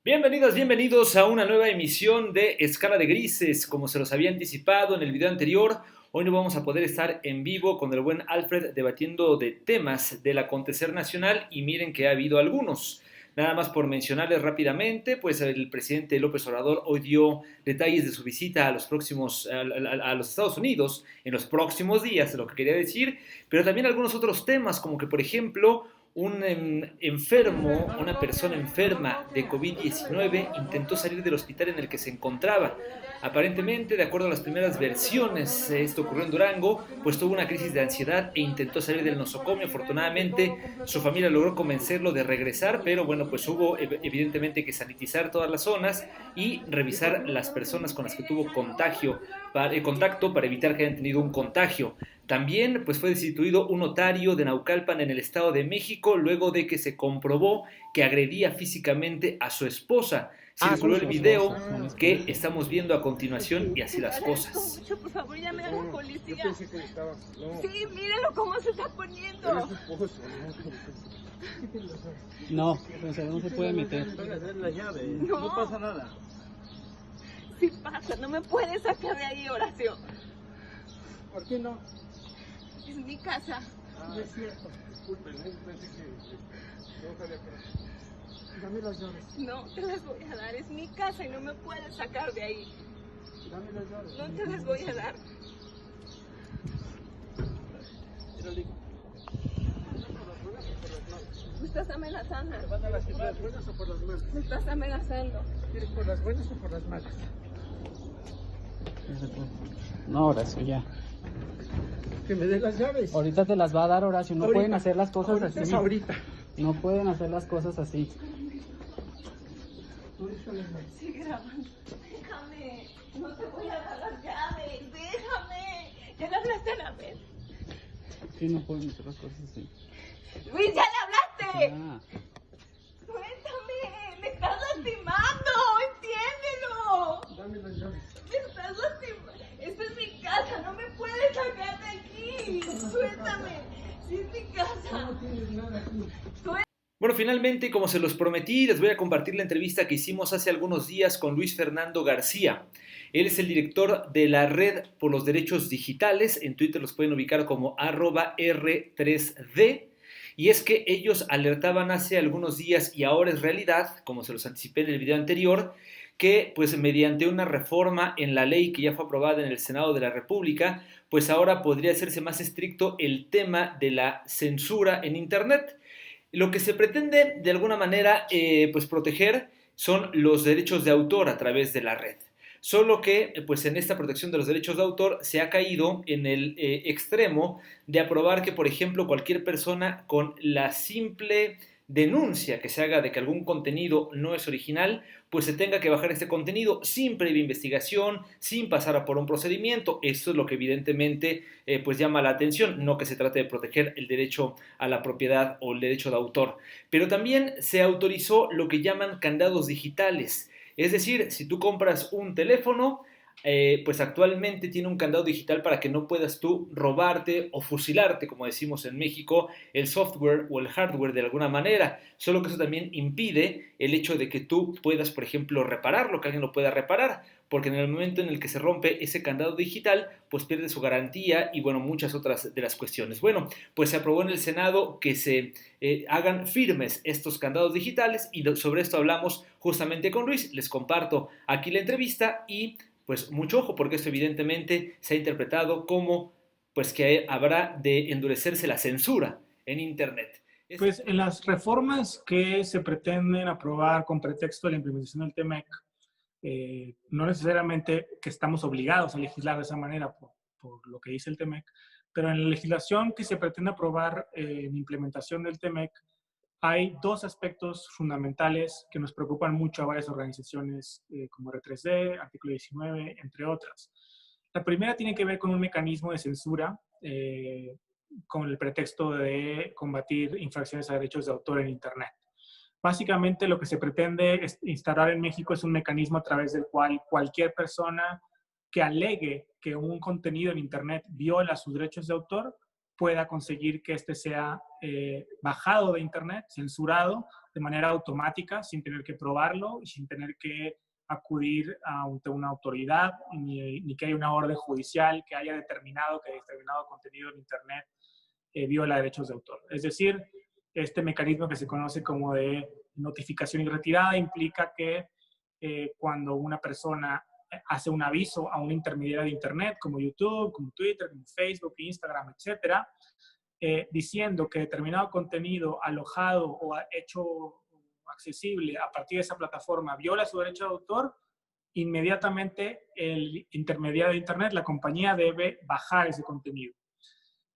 Bienvenidos a una nueva emisión de Escala de Grises. Como se los había anticipado en el video anterior, hoy no vamos a poder estar en vivo con el buen Alfred debatiendo de temas del acontecer nacional y miren que ha habido algunos. Nada más por mencionarles rápidamente, pues el presidente López Obrador hoy dio detalles de su visita a los Estados Unidos en los próximos días, es lo que quería decir, pero también algunos otros temas, como que por ejemplo una persona enferma de COVID-19 intentó salir del hospital en el que se encontraba. Aparentemente, de acuerdo a las primeras versiones, esto ocurrió en Durango, pues tuvo una crisis de ansiedad e intentó salir del nosocomio. Afortunadamente, su familia logró convencerlo de regresar, pero bueno, pues hubo evidentemente que sanitizar todas las zonas y revisar las personas con las que tuvo contacto para evitar que hayan tenido un contagio. También pues, fue destituido un notario de Naucalpan en el Estado de México luego de que se comprobó que agredía físicamente a su esposa. Circuló el video que estamos viendo a continuación y así las cosas. Por favor, llame a la policía. Yo pensé que estaba... No. Sí, mírenlo cómo se está poniendo. Eres su esposo, no, no se puede meter. La llave. No pasa nada. Sí pasa, no me puedes sacar de ahí, Horacio. ¿Por qué no? Es mi casa. No es cierto. Disculpen, pensé que no sabía que... Dame las llaves. No te las voy a dar, es mi casa y no me puedes sacar de ahí. Dame las llaves. No te las voy a dar. Me estás amenazando. ¿Te van a las buenas o por las malas? Me estás amenazando. ¿Quieres por las buenas o por las malas? No, Horacio, ya. Que me dé las llaves. Ahorita te las va a dar, Horacio. No pueden hacer las cosas así. Es ahorita. No pueden hacer las cosas así. Sigue grabando. Déjame. No te voy a dar las llaves. Déjame. ¿Ya le hablaste a la vez? Sí, no pueden hacer las cosas así. Luis, ya le hablaste. Ah. Suéltame. Me estás lastimando. Entiéndelo. Dame las llaves. Me estás lastimando. Esta es mi casa. No me puedes sacar de aquí. Suéltame. Sí es mi casa. No tienes nada aquí. Bueno, finalmente, como se los prometí, les voy a compartir la entrevista que hicimos hace algunos días con Luis Fernando García. Él es el director de la Red por los Derechos Digitales. En Twitter los pueden ubicar como @R3D. Y es que ellos alertaban hace algunos días, y ahora es realidad, como se los anticipé en el video anterior, que pues mediante una reforma en la ley que ya fue aprobada en el Senado de la República, pues ahora podría hacerse más estricto el tema de la censura en Internet. Lo que se pretende de alguna manera pues proteger son los derechos de autor a través de la red. Solo que pues en esta protección de los derechos de autor se ha caído en el extremo de aprobar que, por ejemplo, cualquier persona con la simple denuncia que se haga de que algún contenido no es original, pues se tenga que bajar este contenido sin previa investigación, sin pasar por un procedimiento. Esto es lo que evidentemente pues llama la atención, no que se trate de proteger el derecho a la propiedad o el derecho de autor. Pero también se autorizó lo que llaman candados digitales. Es decir, si tú compras un teléfono, pues actualmente tiene un candado digital para que no puedas tú robarte o fusilarte, como decimos en México, el software o el hardware de alguna manera. Solo que eso también impide el hecho de que tú puedas, por ejemplo, repararlo, que alguien lo pueda reparar, porque en el momento en el que se rompe ese candado digital, pues pierde su garantía y bueno, muchas otras de las cuestiones. Bueno, pues se aprobó en el Senado que se hagan firmes estos candados digitales y sobre esto hablamos justamente con Luis. Les comparto aquí la entrevista y pues mucho ojo, porque esto evidentemente se ha interpretado como pues que habrá de endurecerse la censura en Internet. Pues en las reformas que se pretenden aprobar con pretexto de la implementación del TEMEC, no necesariamente que estamos obligados a legislar de esa manera por lo que dice el TEMEC, pero en la legislación que se pretende aprobar en implementación del TEMEC, hay dos aspectos fundamentales que nos preocupan mucho a varias organizaciones como R3D, Artículo 19, entre otras. La primera tiene que ver con un mecanismo de censura con el pretexto de combatir infracciones a derechos de autor en Internet. Básicamente lo que se pretende instaurar en México es un mecanismo a través del cual cualquier persona que alegue que un contenido en Internet viola sus derechos de autor pueda conseguir que este sea bajado de Internet, censurado, de manera automática, sin tener que probarlo y sin tener que acudir a una autoridad, ni que haya una orden judicial que haya determinado que determinado contenido en Internet viola derechos de autor. Es decir, este mecanismo que se conoce como de notificación y retirada implica que cuando una persona hace un aviso a un intermediario de Internet, como YouTube, como Twitter, como Facebook, Instagram, etcétera, diciendo que determinado contenido alojado o hecho accesible a partir de esa plataforma viola su derecho de autor, inmediatamente el intermediario de Internet, la compañía, debe bajar ese contenido.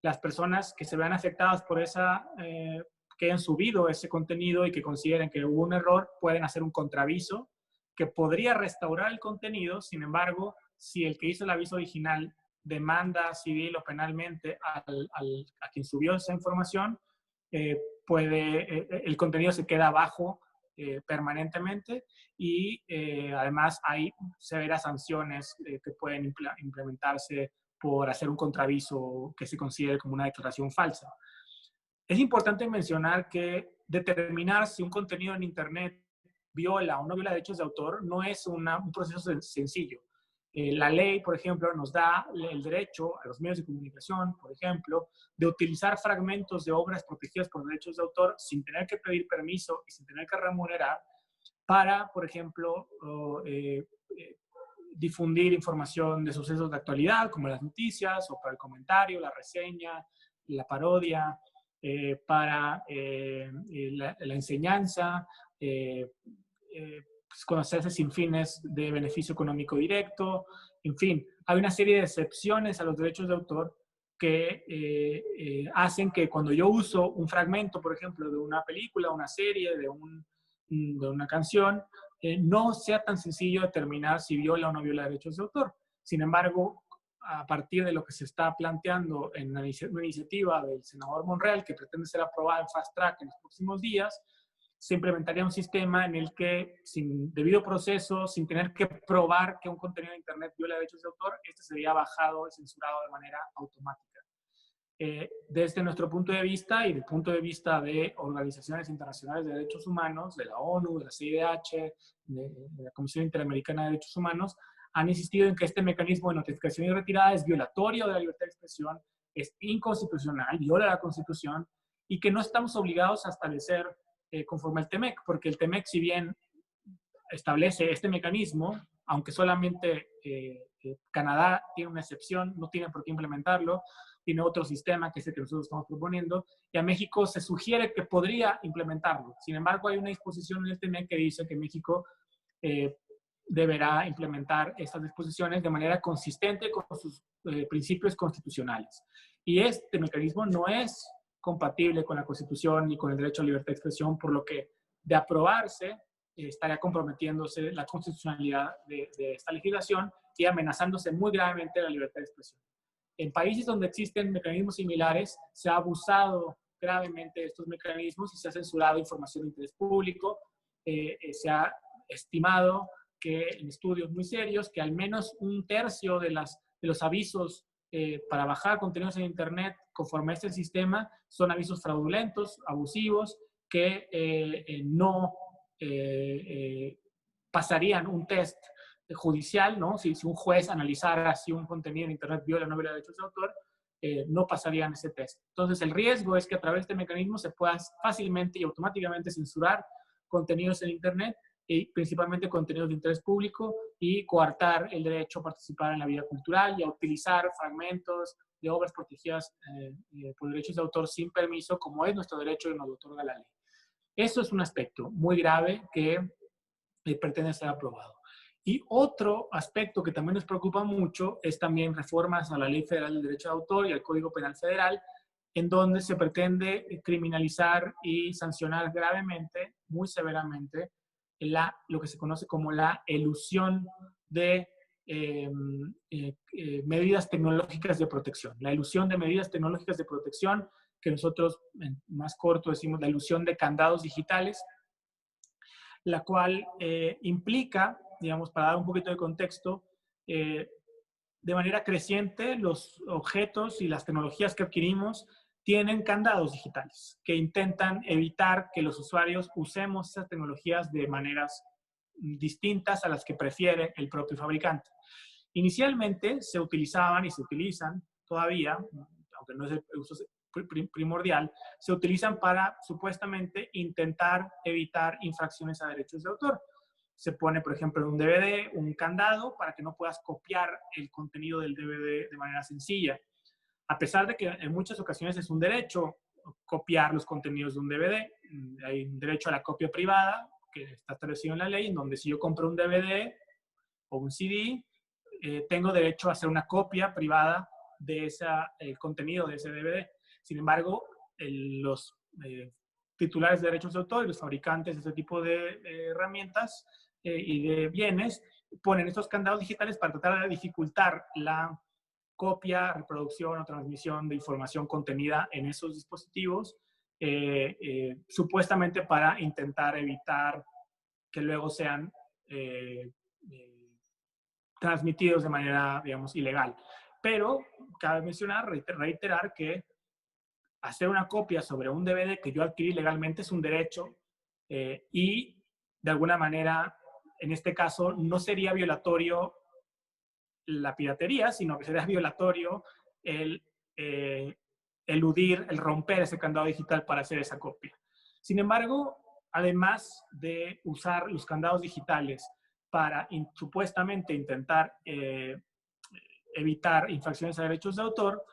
Las personas que se vean afectadas por que hayan subido ese contenido y que consideren que hubo un error, pueden hacer un contraaviso que podría restaurar el contenido. Sin embargo, si el que hizo el aviso original demanda civil o penalmente a quien subió esa información, el contenido se queda abajo permanentemente y además hay severas sanciones que pueden implementarse por hacer un contraaviso que se considere como una declaración falsa. Es importante mencionar que determinar si un contenido en Internet viola o no viola derechos de autor no es un proceso sencillo. La ley, por ejemplo, nos da el derecho a los medios de comunicación, por ejemplo, de utilizar fragmentos de obras protegidas por derechos de autor sin tener que pedir permiso y sin tener que remunerar para, por ejemplo, difundir información de sucesos de actualidad, como las noticias, o para el comentario, la reseña, la parodia, para la enseñanza, pues, conocerse sin fines de beneficio económico directo. En fin, hay una serie de excepciones a los derechos de autor que hacen que cuando yo uso un fragmento, por ejemplo, de una película, una serie, de una canción, no sea tan sencillo determinar si viola o no viola derechos de autor. Sin embargo, a partir de lo que se está planteando en una iniciativa del senador Monreal, que pretende ser aprobada en fast track en los próximos días, se implementaría un sistema en el que, sin debido proceso, sin tener que probar que un contenido de Internet viola derechos de autor, este sería bajado y censurado de manera automática. Desde nuestro punto de vista y del punto de vista de organizaciones internacionales de derechos humanos, de la ONU, de la CIDH, de la Comisión Interamericana de Derechos Humanos, han insistido en que este mecanismo de notificación y retirada es violatorio de la libertad de expresión, es inconstitucional, viola la Constitución, y que no estamos obligados a establecer conforme al TEMEC, porque el TEMEC, si bien establece este mecanismo, aunque solamente Canadá tiene una excepción, no tiene por qué implementarlo, tiene otro sistema que es el que nosotros estamos proponiendo, y a México se sugiere que podría implementarlo. Sin embargo, hay una disposición en el TEMEC que dice que México deberá implementar estas disposiciones de manera consistente con sus principios constitucionales. Y este mecanismo no es compatible con la Constitución ni con el derecho a libertad de expresión, por lo que, de aprobarse, estaría comprometiéndose la constitucionalidad de esta legislación y amenazándose muy gravemente la libertad de expresión. En países donde existen mecanismos similares, se ha abusado gravemente de estos mecanismos y se ha censurado información de interés público. Se ha estimado que en estudios muy serios que al menos un tercio de los avisos para bajar contenidos en Internet conforme a este sistema son avisos fraudulentos, abusivos, que no pasarían un test judicial, ¿no? Si un juez analizara si un contenido en Internet viola o no viola derechos de autor, no pasarían ese test. Entonces, el riesgo es que a través de este mecanismo se pueda fácilmente y automáticamente censurar contenidos en Internet, y principalmente contenidos de interés público, y coartar el derecho a participar en la vida cultural y a utilizar fragmentos de obras protegidas por derechos de autor sin permiso, como es nuestro derecho y nos lo otorga la ley. Eso es un aspecto muy grave que pretende ser aprobado. Y otro aspecto que también nos preocupa mucho es también reformas a la Ley Federal del Derecho de Autor y al Código Penal Federal, en donde se pretende criminalizar y sancionar gravemente, muy severamente, lo que se conoce como la elusión de medidas tecnológicas de protección. La elusión de medidas tecnológicas de protección, que nosotros más corto decimos la elusión de candados digitales, la cual implica, digamos, para dar un poquito de contexto, de manera creciente los objetos y las tecnologías que adquirimos tienen candados digitales que intentan evitar que los usuarios usemos esas tecnologías de maneras distintas a las que prefiere el propio fabricante. Inicialmente se utilizaban y se utilizan todavía, aunque no es el uso primordial, se utilizan para supuestamente intentar evitar infracciones a derechos de autor. Se pone, por ejemplo, en un DVD un candado para que no puedas copiar el contenido del DVD de manera sencilla. A pesar de que en muchas ocasiones es un derecho copiar los contenidos de un DVD, hay un derecho a la copia privada que está establecido en la ley, en donde si yo compro un DVD o un CD, tengo derecho a hacer una copia privada de el contenido de ese DVD. Sin embargo, los titulares de derechos de autor y los fabricantes de este tipo de herramientas y de bienes ponen estos candados digitales para tratar de dificultar la copia, reproducción o transmisión de información contenida en esos dispositivos, supuestamente para intentar evitar que luego sean transmitidos de manera, digamos, ilegal. Pero cabe mencionar, reiterar que hacer una copia sobre un DVD que yo adquirí legalmente es un derecho y de alguna manera, en este caso, no sería violatorio la piratería, sino que sería violatorio el eludir, el romper ese candado digital para hacer esa copia. Sin embargo, además de usar los candados digitales para supuestamente intentar evitar infracciones a derechos de autor,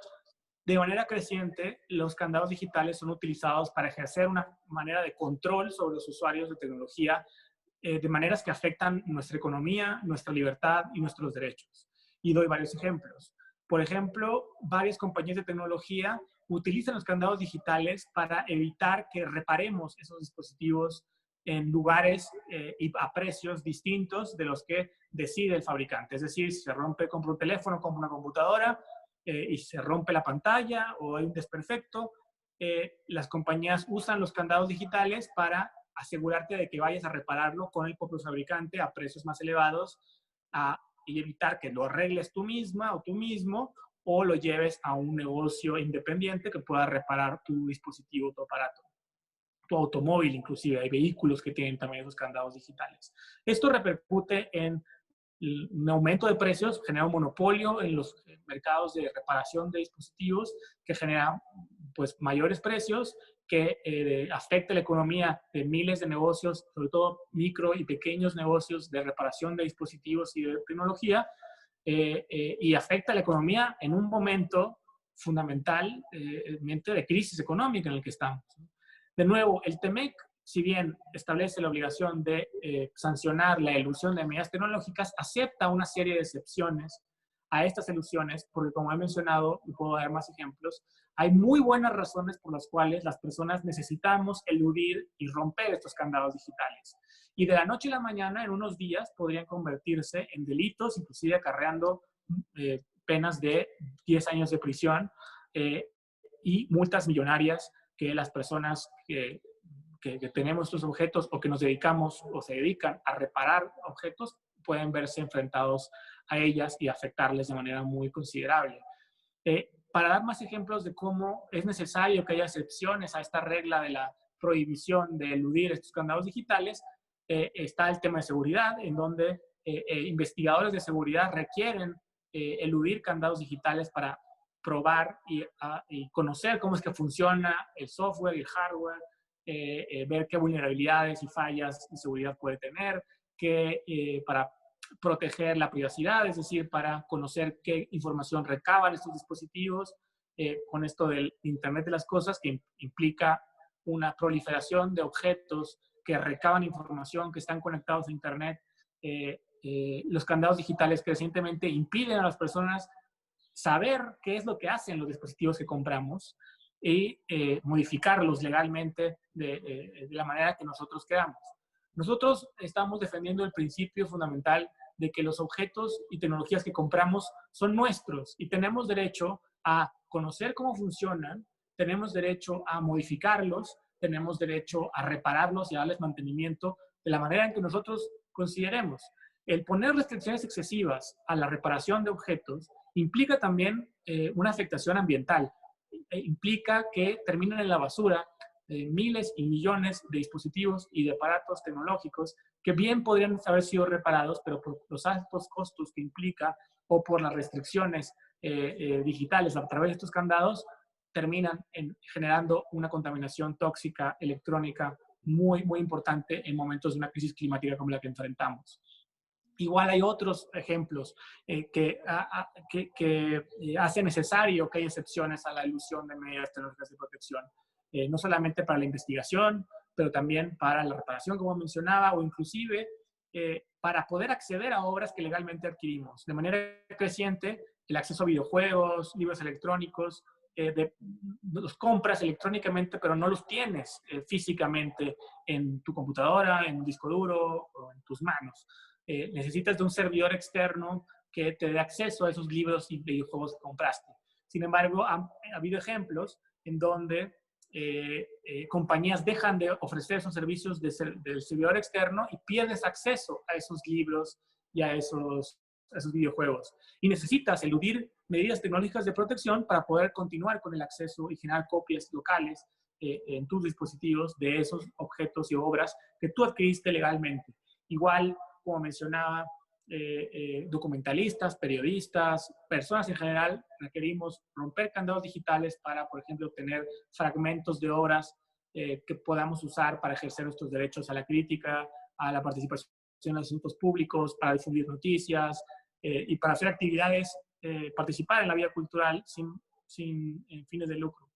de manera creciente los candados digitales son utilizados para ejercer una manera de control sobre los usuarios de tecnología de maneras que afectan nuestra economía, nuestra libertad y nuestros derechos. Y doy varios ejemplos. Por ejemplo, varias compañías de tecnología utilizan los candados digitales para evitar que reparemos esos dispositivos en lugares y a precios distintos de los que decide el fabricante. Es decir, si se rompe, compra un teléfono, compra una computadora y se rompe la pantalla o hay un desperfecto, las compañías usan los candados digitales para asegurarte de que vayas a repararlo con el propio fabricante a precios más elevados y evitar que lo arregles tú misma o tú mismo o lo lleves a un negocio independiente que pueda reparar tu dispositivo, tu aparato, tu automóvil inclusive. Hay vehículos que tienen también esos candados digitales. Esto repercute en un aumento de precios, genera un monopolio en los mercados de reparación de dispositivos que genera pues mayores precios que afecta la economía de miles de negocios, sobre todo micro y pequeños negocios de reparación de dispositivos y de tecnología, y afecta la economía en un momento fundamentalmente de crisis económica en el que estamos. De nuevo, el TEMEC, si bien establece la obligación de sancionar la elusión de medidas tecnológicas, acepta una serie de excepciones a estas elusiones, porque como he mencionado, y puedo dar más ejemplos, hay muy buenas razones por las cuales las personas necesitamos eludir y romper estos candados digitales. Y de la noche a la mañana, en unos días, podrían convertirse en delitos, inclusive acarreando penas de 10 años de prisión y multas millonarias que las personas que tenemos estos objetos o que nos dedicamos o se dedican a reparar objetos pueden verse enfrentados a ellas y afectarles de manera muy considerable. Para dar más ejemplos de cómo es necesario que haya excepciones a esta regla de la prohibición de eludir estos candados digitales, está el tema de seguridad, en donde investigadores de seguridad requieren eludir candados digitales para probar y conocer cómo es que funciona el software y el hardware, ver qué vulnerabilidades y fallas de seguridad puede tener, para proteger la privacidad, es decir, para conocer qué información recaban estos dispositivos, con esto del Internet de las Cosas, que implica una proliferación de objetos que recaban información, que están conectados a Internet. Los candados digitales que recientemente impiden a las personas saber qué es lo que hacen los dispositivos que compramos y modificarlos legalmente de la manera que nosotros queramos. Nosotros estamos defendiendo el principio fundamental de que los objetos y tecnologías que compramos son nuestros y tenemos derecho a conocer cómo funcionan, tenemos derecho a modificarlos, tenemos derecho a repararlos y a darles mantenimiento de la manera en que nosotros consideremos. El poner restricciones excesivas a la reparación de objetos implica también una afectación ambiental. implica que terminan en la basura miles y millones de dispositivos y de aparatos tecnológicos que bien podrían haber sido reparados, pero por los altos costos que implica o por las restricciones digitales a través de estos candados, terminan generando una contaminación tóxica electrónica muy, muy importante en momentos de una crisis climática como la que enfrentamos. Igual hay otros ejemplos que hacen necesario que haya excepciones a la ilusión de medidas tecnológicas de protección, no solamente para la investigación, pero también para la reparación, como mencionaba, o inclusive para poder acceder a obras que legalmente adquirimos. De manera creciente, el acceso a videojuegos, libros electrónicos, los compras electrónicamente, pero no los tienes físicamente en tu computadora, en un disco duro o en tus manos. Necesitas de un servidor externo que te dé acceso a esos libros y videojuegos que compraste. Sin embargo, ha habido ejemplos en donde compañías dejan de ofrecer esos servicios del servidor externo y pierdes acceso a esos libros y a esos videojuegos. Y necesitas eludir medidas tecnológicas de protección para poder continuar con el acceso y generar copias locales en tus dispositivos de esos objetos y obras que tú adquiriste legalmente. Igual, como mencionaba, documentalistas, periodistas, personas en general, requerimos romper candados digitales para, por ejemplo, obtener fragmentos de obras que podamos usar para ejercer nuestros derechos a la crítica, a la participación en asuntos públicos, para difundir noticias y para hacer actividades, participar en la vida cultural sin fines de lucro.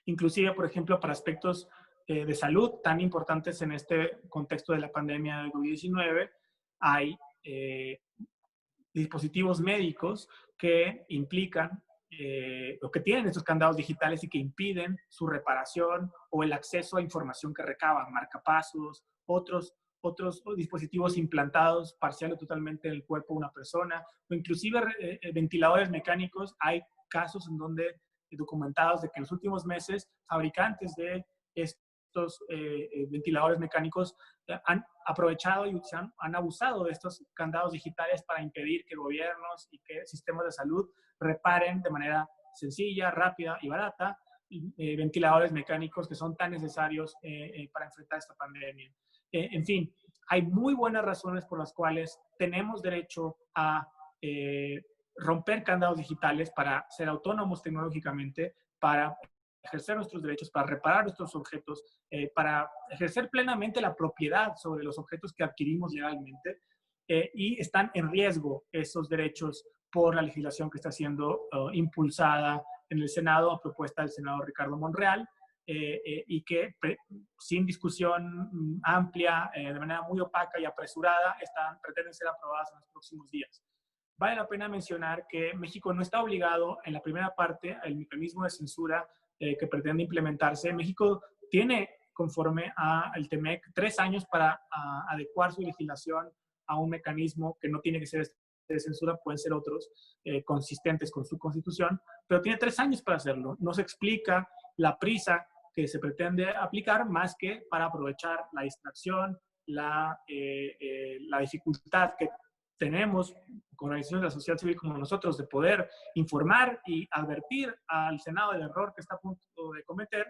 Inclusive, por ejemplo, para aspectos de salud tan importantes en este contexto de la pandemia de COVID-19, hay dispositivos médicos que implican o que tienen estos candados digitales y que impiden su reparación o el acceso a información que recaban, marcapasos, otros dispositivos implantados parcial o totalmente en el cuerpo de una persona, o inclusive ventiladores mecánicos. Hay casos en donde documentados de que en los últimos meses fabricantes de estos ventiladores mecánicos han aprovechado y han abusado de estos candados digitales para impedir que gobiernos y que sistemas de salud reparen de manera sencilla, rápida y barata ventiladores mecánicos que son tan necesarios para enfrentar esta pandemia. En fin, hay muy buenas razones por las cuales tenemos derecho a romper candados digitales para ser autónomos tecnológicamente, para ejercer nuestros derechos, para reparar nuestros objetos, para ejercer plenamente la propiedad sobre los objetos que adquirimos legalmente, y están en riesgo esos derechos por la legislación que está siendo impulsada en el Senado a propuesta del senador Ricardo Monreal, y que sin discusión amplia, de manera muy opaca y apresurada, pretenden ser aprobadas en los próximos días. Vale la pena mencionar que México no está obligado en la primera parte al mecanismo de censura que pretende implementarse. México tiene, conforme al TEMEC, 3 años para adecuar su legislación a un mecanismo que no tiene que ser de censura, pueden ser otros consistentes con su constitución, pero tiene 3 años para hacerlo. No se explica la prisa que se pretende aplicar más que para aprovechar la distracción, la dificultad que tenemos con organizaciones de la sociedad civil como nosotros de poder informar y advertir al Senado del error que está a punto de cometer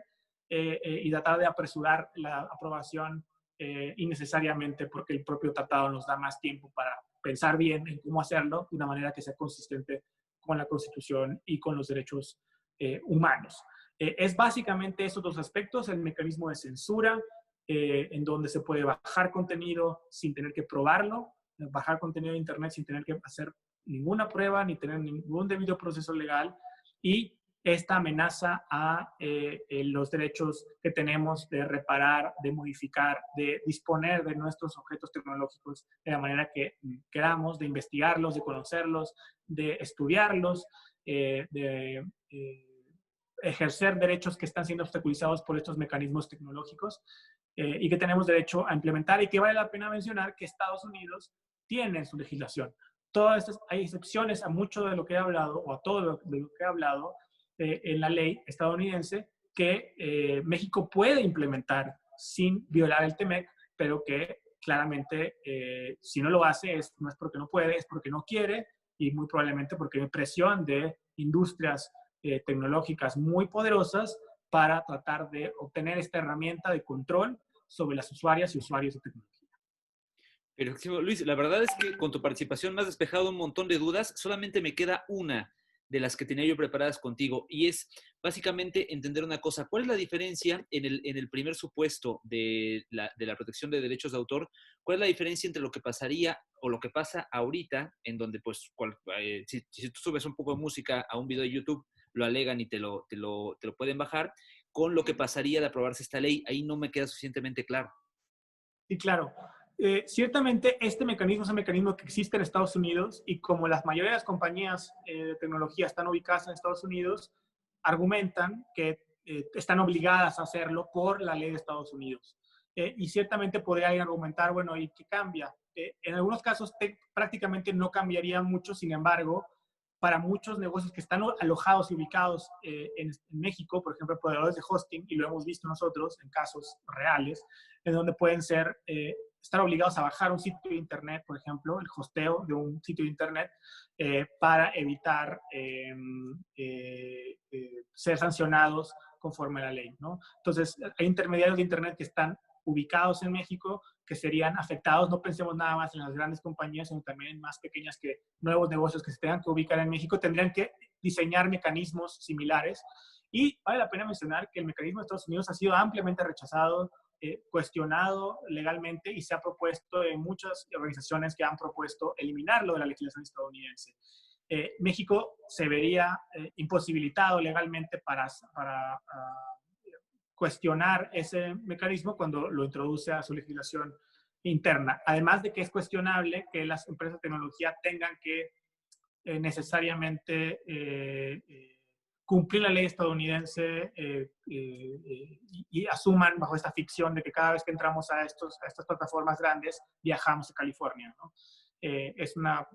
y tratar de apresurar la aprobación innecesariamente, porque el propio tratado nos da más tiempo para pensar bien en cómo hacerlo de una manera que sea consistente con la Constitución y con los derechos humanos. Es básicamente esos 2 aspectos: el mecanismo de censura, en donde se puede bajar contenido sin tener que probarlo, bajar contenido de Internet sin tener que hacer ninguna prueba ni tener ningún debido proceso legal, y esta amenaza a los derechos que tenemos de reparar, de modificar, de disponer de nuestros objetos tecnológicos de la manera que queramos, de investigarlos, de conocerlos, de estudiarlos, de ejercer derechos que están siendo obstaculizados por estos mecanismos tecnológicos, y que tenemos derecho a implementar, y que vale la pena mencionar que Estados Unidos tiene su legislación. Todas estas, hay excepciones a mucho de lo que he hablado, o a todo de lo que he hablado, en la ley estadounidense, que México puede implementar sin violar el TEMEC, pero que claramente si no lo hace no es porque no puede, es porque no quiere, y muy probablemente porque hay presión de industrias tecnológicas muy poderosas para tratar de obtener esta herramienta de control sobre las usuarias y usuarios de tecnología. Perfecto, Luis, la verdad es que con tu participación me has despejado un montón de dudas. Solamente me queda una de las que tenía yo preparadas contigo, y es básicamente entender una cosa. ¿Cuál es la diferencia en el primer supuesto de la protección de derechos de autor? ¿Cuál es la diferencia entre lo que pasaría o lo que pasa ahorita, en donde pues si tú subes un poco de música a un video de YouTube, lo alegan y te lo pueden bajar, con lo que pasaría de aprobarse esta ley? Ahí no me queda suficientemente claro. Y claro, ciertamente este mecanismo es un mecanismo que existe en Estados Unidos, y como la mayoría de las compañías de tecnología están ubicadas en Estados Unidos, argumentan que están obligadas a hacerlo por la ley de Estados Unidos. Y ciertamente podrían argumentar, bueno, ¿y qué cambia? En algunos casos prácticamente no cambiaría mucho. Sin embargo, para muchos negocios que están alojados y ubicados en México, por ejemplo, proveedores de hosting, y lo hemos visto nosotros en casos reales, en donde pueden estar obligados a bajar un sitio de internet, por ejemplo, el hosteo de un sitio de internet, para evitar ser sancionados conforme a la ley, ¿no? Entonces, hay intermediarios de internet que están ubicados en México que serían afectados. No pensemos nada más en las grandes compañías, sino también en más pequeñas, que nuevos negocios que se tengan que ubicar en México tendrían que diseñar mecanismos similares. Y vale la pena mencionar que el mecanismo de Estados Unidos ha sido ampliamente rechazado, cuestionado legalmente, y se ha propuesto en muchas organizaciones que han propuesto eliminarlo de la legislación estadounidense. México se vería imposibilitado legalmente para cuestionar ese mecanismo cuando lo introduce a su legislación interna. Además de que es cuestionable que las empresas de tecnología tengan que necesariamente cumplir la ley estadounidense y asuman bajo esta ficción de que cada vez que entramos a estas plataformas grandes viajamos a California, ¿no? Es una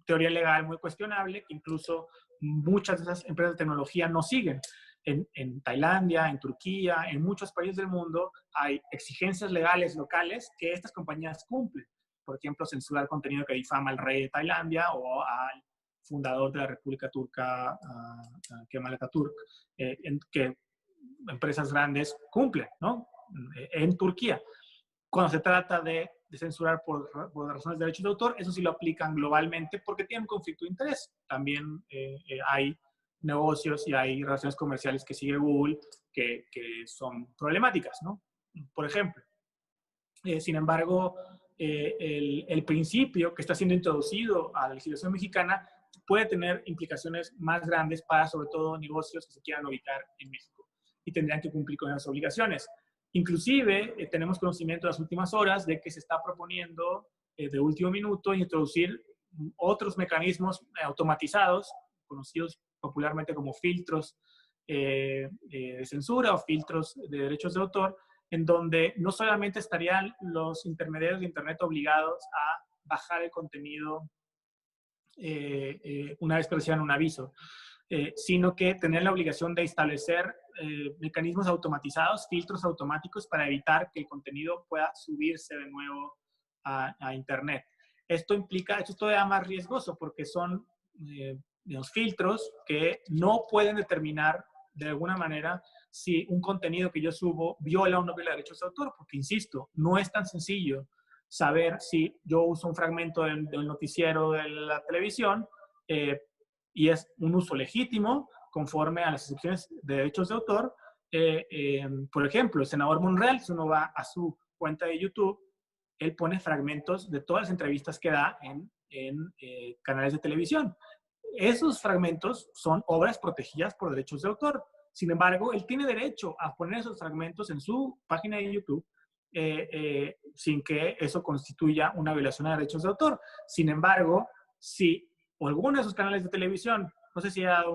teoría legal muy cuestionable, que incluso muchas de esas empresas de tecnología no siguen. En Tailandia, en Turquía, en muchos países del mundo hay exigencias legales locales que estas compañías cumplen. Por ejemplo, censurar contenido que difama al rey de Tailandia o al fundador de la República Turca, Kemal Atatürk, que empresas grandes cumplen, ¿no? En Turquía. Cuando se trata de censurar por razones de derechos de autor, eso sí lo aplican globalmente porque tienen un conflicto de interés. También hay negocios y hay relaciones comerciales que sigue Google que son problemáticas, ¿no? Por ejemplo. Sin embargo, el principio que está siendo introducido a la legislación mexicana puede tener implicaciones más grandes para, sobre todo, negocios que se quieran ubicar en México y tendrían que cumplir con esas obligaciones. Inclusive, tenemos conocimiento en las últimas horas de que se está proponiendo de último minuto introducir otros mecanismos automatizados, conocidos popularmente como filtros de censura o filtros de derechos de autor, en donde no solamente estarían los intermediarios de internet obligados a bajar el contenido una vez que reciban un aviso, sino que tendrían la obligación de establecer mecanismos automatizados, filtros automáticos, para evitar que el contenido pueda subirse de nuevo a internet. Esto es todavía más riesgoso porque son los filtros que no pueden determinar de alguna manera si un contenido que yo subo viola o no viola derechos de autor, porque, insisto, no es tan sencillo saber si yo uso un fragmento del noticiero de la televisión y es un uso legítimo conforme a las excepciones de derechos de autor. Por ejemplo, el senador Monreal, si uno va a su cuenta de YouTube, él pone fragmentos de todas las entrevistas que da en canales de televisión. Esos fragmentos son obras protegidas por derechos de autor. Sin embargo, él tiene derecho a poner esos fragmentos en su página de YouTube sin que eso constituya una violación de derechos de autor. Sin embargo, si alguno de esos canales de televisión, no sé si haya dado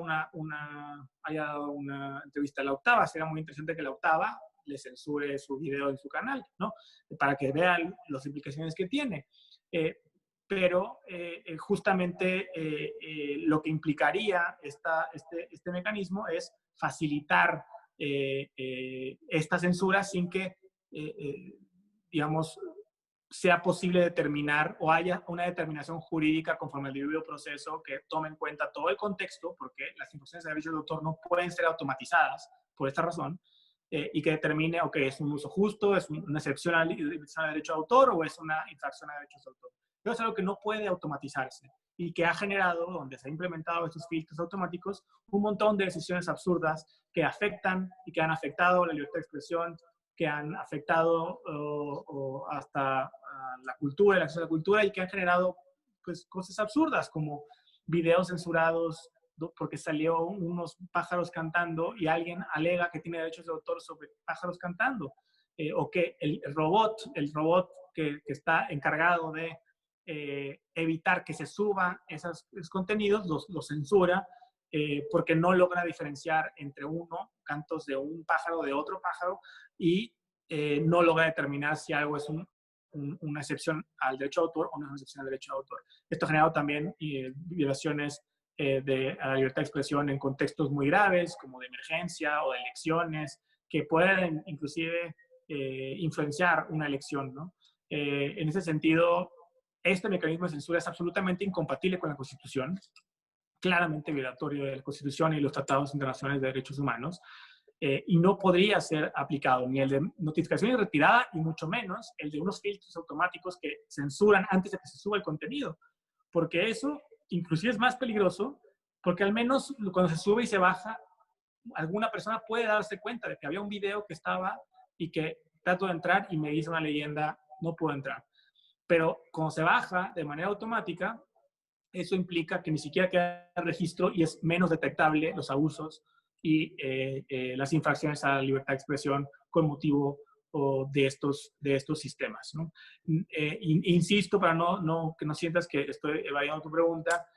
una entrevista a La Octava, sería muy interesante que La Octava le censure su video en su canal, ¿no? Para que vean las implicaciones que tiene. Pero justamente lo que implicaría este mecanismo es facilitar esta censura sin que, digamos, sea posible determinar o haya una determinación jurídica conforme al debido proceso que tome en cuenta todo el contexto, porque las infracciones de derechos de autor no pueden ser automatizadas por esta razón, y que determine, ok, es un uso justo, es una excepción al derecho de autor o es una infracción a derechos de autor. Pero es algo que no puede automatizarse y que ha generado, donde se han implementado estos filtros automáticos, un montón de decisiones absurdas que afectan y que han afectado la libertad de expresión, que han afectado hasta la cultura, el acceso a la cultura, y que han generado pues, cosas absurdas como videos censurados porque salió unos pájaros cantando y alguien alega que tiene derechos de autor sobre pájaros cantando, o que el robot que está encargado de evitar que se suban esos contenidos, los censura, porque no logra diferenciar entre cantos de un pájaro de otro pájaro, y no logra determinar si algo es una excepción al derecho de autor o no es una excepción al derecho de autor. Esto ha generado también violaciones a la libertad de expresión en contextos muy graves, como de emergencia o de elecciones, que pueden inclusive influenciar una elección, ¿no? En ese sentido, este mecanismo de censura es absolutamente incompatible con la Constitución, claramente violatorio de la Constitución y los tratados internacionales de derechos humanos, y no podría ser aplicado ni el de notificación y retirada, y mucho menos el de unos filtros automáticos que censuran antes de que se suba el contenido, porque eso inclusive es más peligroso, porque al menos cuando se sube y se baja, alguna persona puede darse cuenta de que había un video que estaba y que trato de entrar y me dice una leyenda, no puedo entrar. Pero cuando se baja de manera automática, eso implica que ni siquiera queda registro y es menos detectable los abusos y las infracciones a la libertad de expresión con motivo de estos sistemas, ¿no? Insisto, para que no sientas que estoy evadiendo tu pregunta,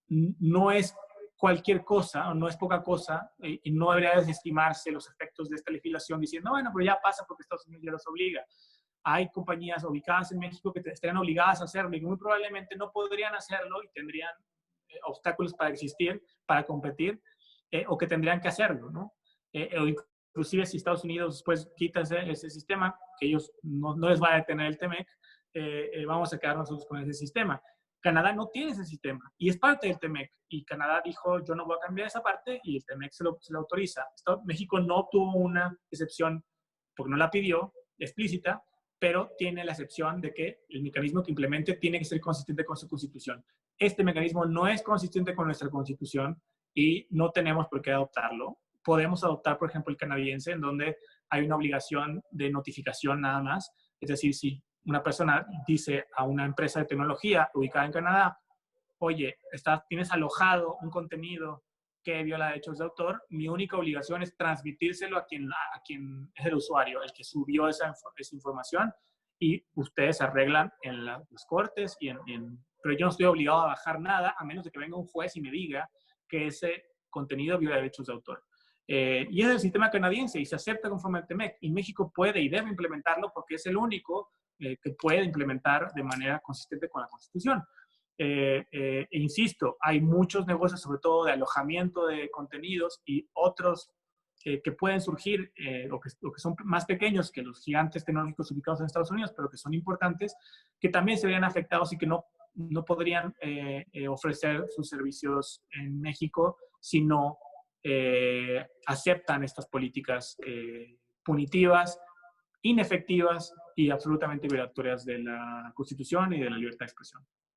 no es cualquier cosa, o no es poca cosa, y no debería desestimarse los efectos de esta legislación diciendo, bueno, pero ya pasa porque Estados Unidos ya los obliga. Hay compañías ubicadas en México que estarían obligadas a hacerlo y que muy probablemente no podrían hacerlo y tendrían obstáculos para existir, para competir, o que tendrían que hacerlo, ¿no? O inclusive si Estados Unidos después quita ese sistema, que ellos no les va a detener el TEMEC, vamos a quedar nosotros con ese sistema. Canadá no tiene ese sistema y es parte del TEMEC, y Canadá dijo, yo no voy a cambiar esa parte, y el TEMEC se lo autoriza. México no tuvo una excepción porque no la pidió explícita, pero tiene la excepción de que el mecanismo que implemente tiene que ser consistente con su Constitución. Este mecanismo no es consistente con nuestra Constitución y no tenemos por qué adoptarlo. Podemos adoptar, por ejemplo, el canadiense, en donde hay una obligación de notificación nada más. Es decir, si una persona dice a una empresa de tecnología ubicada en Canadá, oye, tienes alojado un contenido que viola derechos de autor, mi única obligación es transmitírselo a quien es el usuario, el que subió esa información, y ustedes arreglan en las cortes, pero yo no estoy obligado a bajar nada, a menos de que venga un juez y me diga que ese contenido viola derechos de autor. Y es el sistema canadiense y se acepta conforme al TEMEC, y México puede y debe implementarlo porque es el único que puede implementar de manera consistente con la Constitución. Insisto, hay muchos negocios, sobre todo de alojamiento de contenidos y otros que pueden surgir o que son más pequeños que los gigantes tecnológicos ubicados en Estados Unidos, pero que son importantes, que también se verían afectados y que no podrían ofrecer sus servicios en México si no aceptan estas políticas punitivas, inefectivas y absolutamente violatorias de la Constitución y de la libertad de expresión.